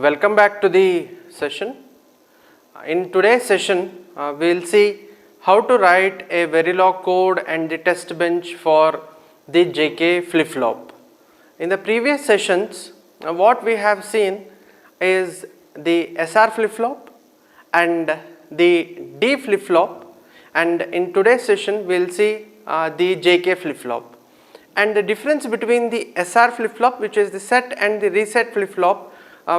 Welcome back to the session. In today's session, we will see how to write a Verilog code and the test bench for the JK flip-flop. In the previous sessions, what we have seen is the SR flip-flop and the D flip-flop, and in today's session we will see the JK flip-flop. And the difference between the SR flip-flop, which is the set, and the reset flip-flop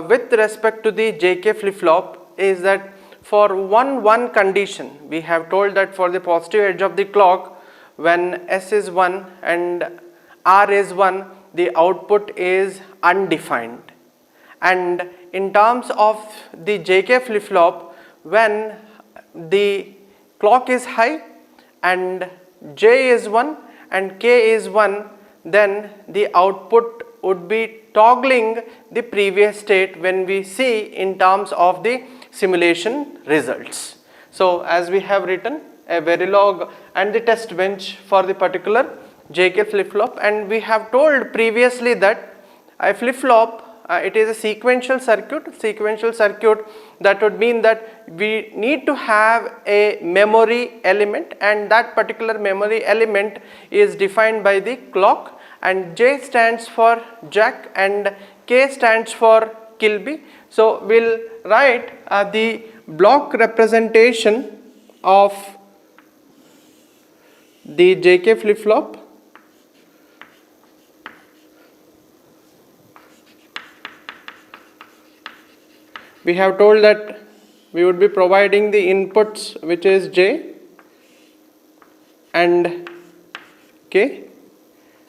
with respect to the JK flip-flop is that for 1-1 condition, we have told that for the positive edge of the clock, when S is 1 and R is 1, the output is undefined. And in terms of the JK flip-flop, when the clock is high and J is 1 and K is 1, then the output would be toggling the previous state when we see in terms of the simulation results. So as we have written a Verilog and the test bench for the particular JK flip-flop, and we have told previously that a flip-flop it is a sequential circuit. That would mean that we need to have a memory element, and that particular memory element is defined by the clock, and J stands for Jack and K stands for Kilby. So we will write the block representation of the JK flip-flop . We have told that we would be providing the inputs, which is J and K,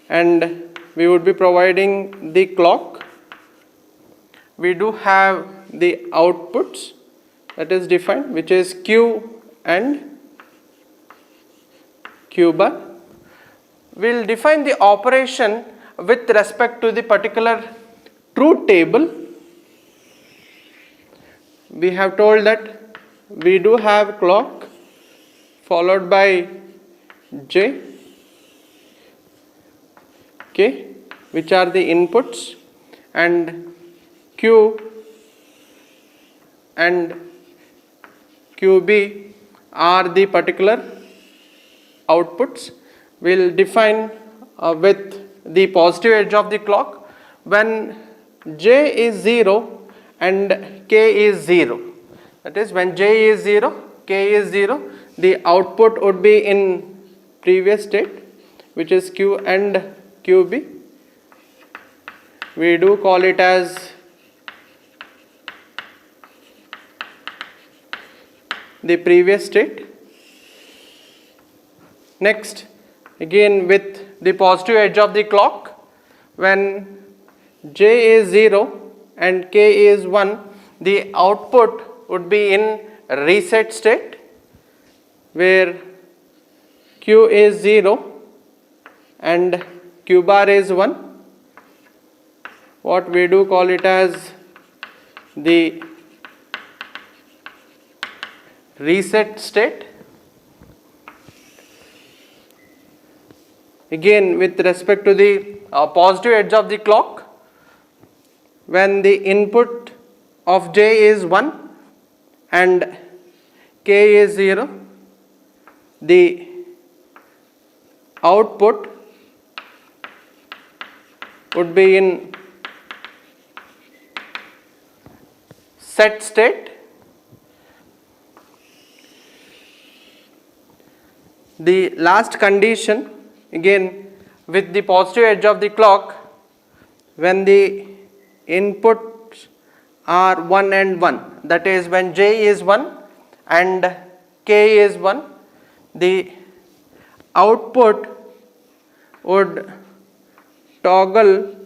and we would be providing the clock. We do have the outputs that is defined, which is Q and Q bar. We will define the operation with respect to the particular truth table. We have told that we do have clock followed by J, K, which are the inputs, and Q and QB are the particular outputs. We will define with the positive edge of the clock when J is 0 and K is 0. That is, when J is 0, K is 0, the output would be in previous state, which is Q and QB. We do call it as the previous state. Next, again with the positive edge of the clock, when J is 0 and K is 1, the output would be in reset state, where Q is 0 and Q bar is 1. What we do call it as the reset state. Again, with respect to the positive edge of the clock, when the input of J is 1 and K is 0, the output would be in set state. The last condition, again with the positive edge of the clock, when the inputs are 1 and 1, that is, when J is 1 and K is 1, the output would toggle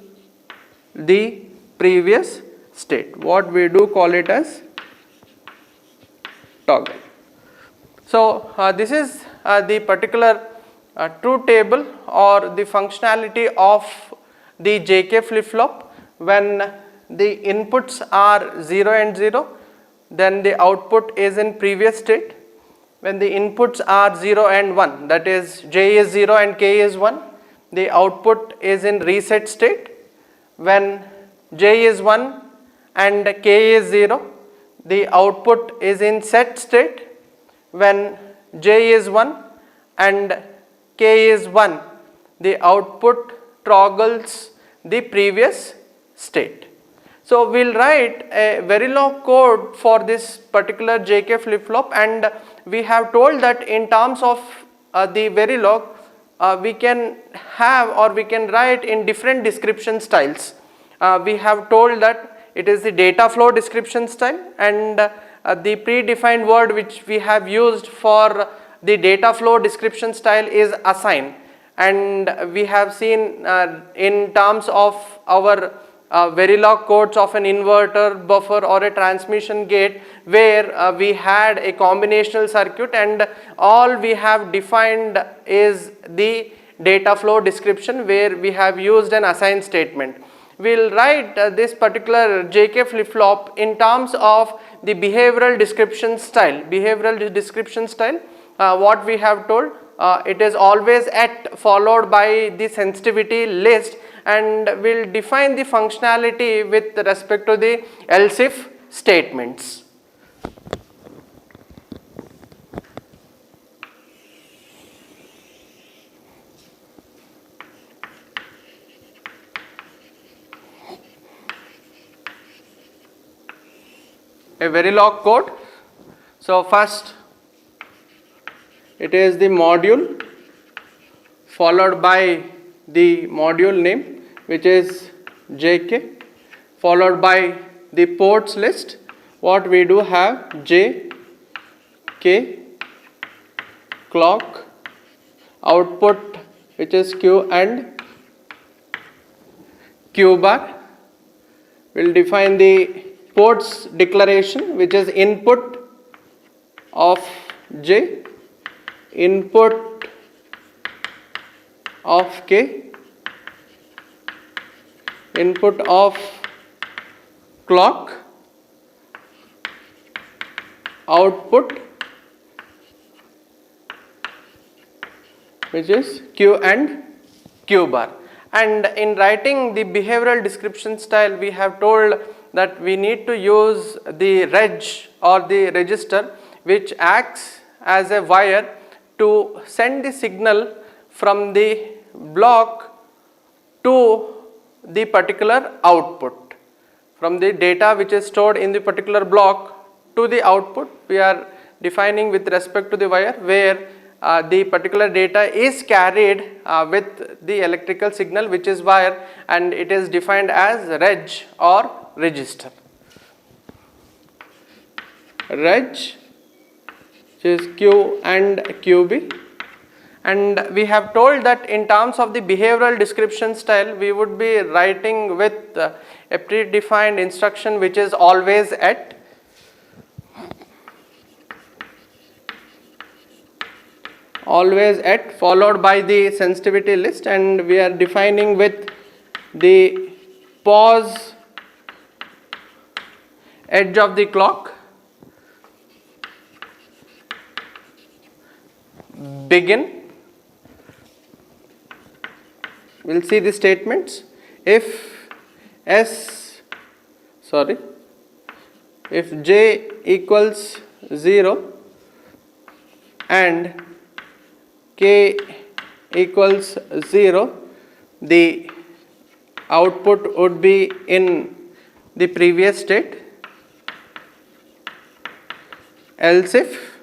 the previous state. What we do call it as toggle. So this is the particular truth table or the functionality of the JK flip-flop. When the inputs are 0 and 0, then the output is in previous state. When the inputs are 0 and 1, that is, J is 0 and K is 1, the output is in reset state. When J is 1 and K is 0, the output is in set state. When J is 1 and K is 1, the output toggles the previous state. So we will write a Verilog code for this particular JK flip-flop, and we have told that in terms of the Verilog, we can have or we can write in different description styles. We have told that it is the data flow description style, and the predefined word which we have used for the data flow description style is assign, and we have seen in terms of our Verilog codes of an inverter, buffer or a transmission gate, where we had a combinational circuit and all we have defined is the data flow description, where we have used an assign statement. We will write this particular JK flip-flop in terms of the behavioral description style. Behavioral description style, what we have told, it is always at followed by the sensitivity list, and will define the functionality with respect to the else if statements. A Verilog code. So first it is the module followed by the module name, which is JK, followed by the ports list. What we do have J, K, clock, output which is Q and Q bar. We will define the ports declaration, which is input of J, input of K, input of clock, output which is Q and Q bar. And in writing the behavioral description style, we have told that we need to use the reg or the register, which acts as a wire to send the signal from the block to the particular output. From the data which is stored in the particular block to the output, we are defining with respect to the wire, where the particular data is carried with the electrical signal, which is wire, and it is defined as reg or register. Reg, which is Q and QB. And we have told that in terms of the behavioral description style, we would be writing with a predefined instruction which is always at. Always at followed by the sensitivity list, and we are defining with the pause edge of the clock, begin. We will see the statements. If J equals 0 and K equals 0, the output would be in the previous state. Else if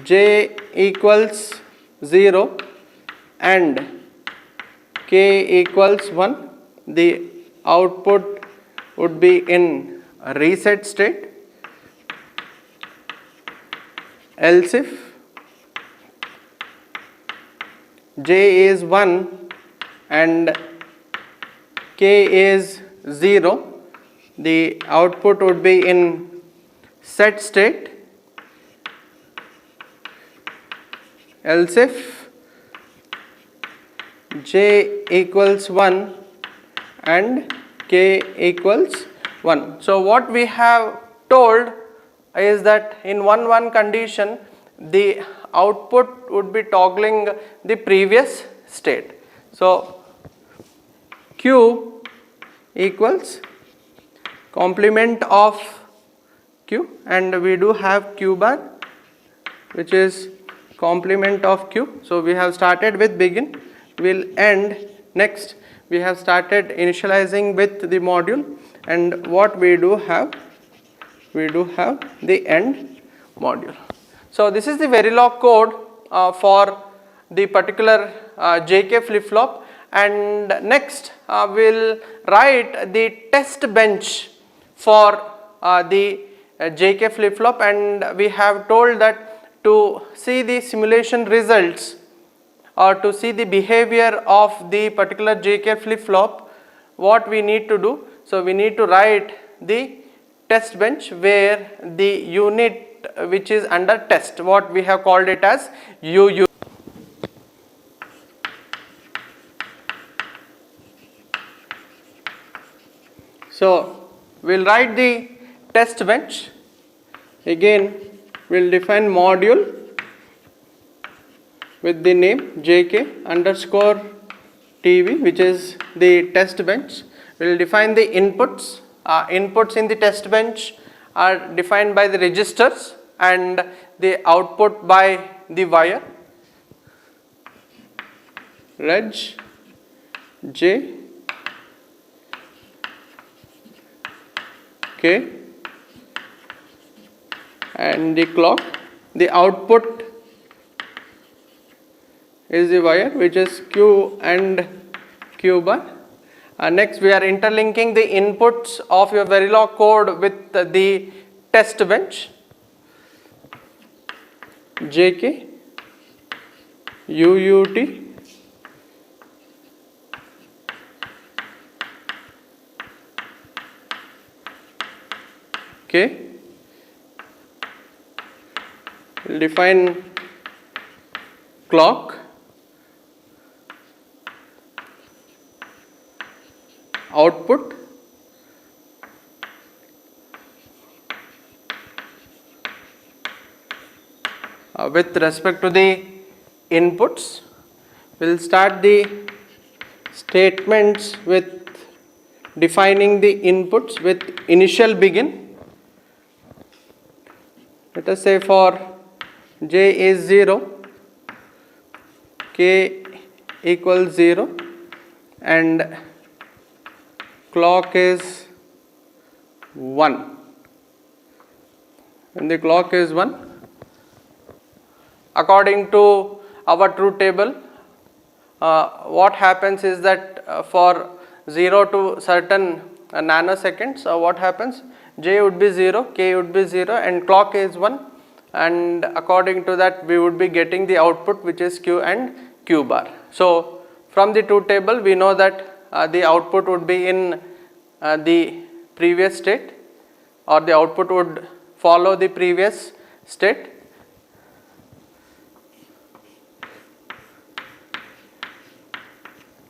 J equals 0 and K equals 1, the output would be in reset state. Else if J is 1 and K is 0, the output would be in set state. Else if J equals 1 and K equals 1. So what we have told is that in 1-1 condition, the output would be toggling the previous state. So Q equals complement of Q, and we do have Q bar, which is complement of Q. So we have started with begin, will end. Next we have started initializing with the module, and what we do have the end module. So this is the Verilog code for the particular JK flip-flop, and next we'll write the test bench for the JK flip-flop, and we have told that to see the simulation results or to see the behavior of the particular JK flip-flop, what we need to do. So we need to write the test bench where the unit which is under test, what we have called it as UU. So we'll write the test bench. Again we'll define module with the name JK underscore TV, which is the test bench. We'll define the inputs. Inputs in the test bench are defined by the registers and the output by the wire. Reg J K and the clock. The output is the wire, which is Q and Q bar. Next we are interlinking the inputs of your Verilog code with the test bench. JK UUT K. We'll define clock, output, with respect to the inputs. We'll start the statements with defining the inputs with initial begin. Let us say for J is 0, K equals 0 and clock is 1. When the clock is 1, according to our truth table, what happens is that for 0 to certain nanoseconds, what happens, J would be 0, K would be 0 and clock is 1, and according to that we would be getting the output, which is Q and Q bar. So from the truth table we know that the output would be in the previous state, or the output would follow the previous state.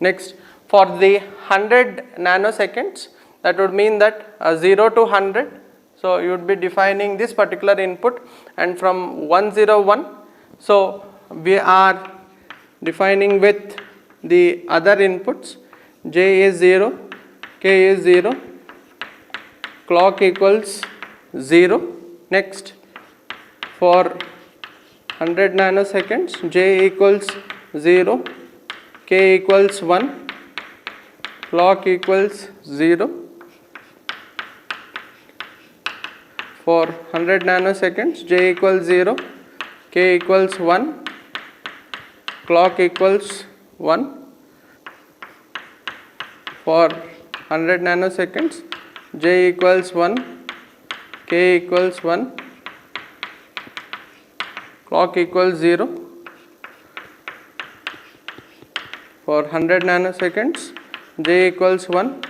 Next, for the 100 nanoseconds, that would mean that 0 to 100, so you would be defining this particular input, and from 101, so we are defining with the other inputs. J is 0, K is 0, clock equals 0. Next, for 100 nanoseconds, J equals 0, K equals 1, clock equals 0. For 100 nanoseconds, J equals 0, K equals 1, clock equals 1. For 100 nanoseconds, J equals 1, K equals 1, clock equals 0. For 100 nanoseconds, J equals 1,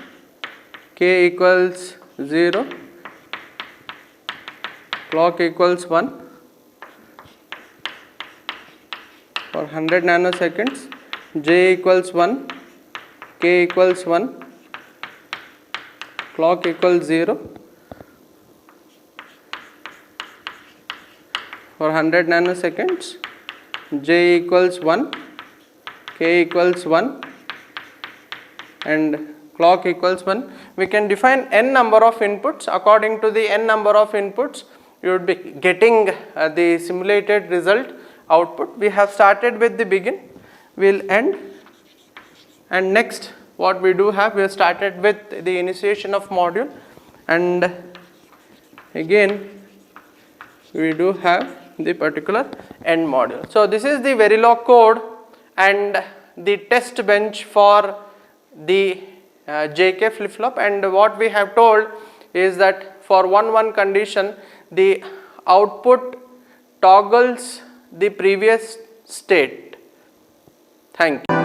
K equals 0, clock equals 1. For 100 nanoseconds, J equals 1, K equals 1, clock equals 0. For 100 nanoseconds, J equals 1, K equals 1 and clock equals 1, we can define n number of inputs. According to the n number of inputs, you would be getting the simulated result output. We have started with the begin, we will end, and next what we do have, we have started with the initiation of module, and again we do have the particular end module. So this is the Verilog code and the test bench for the JK flip flop, and what we have told is that for 1-1 condition, the output toggles the previous state. Thank you.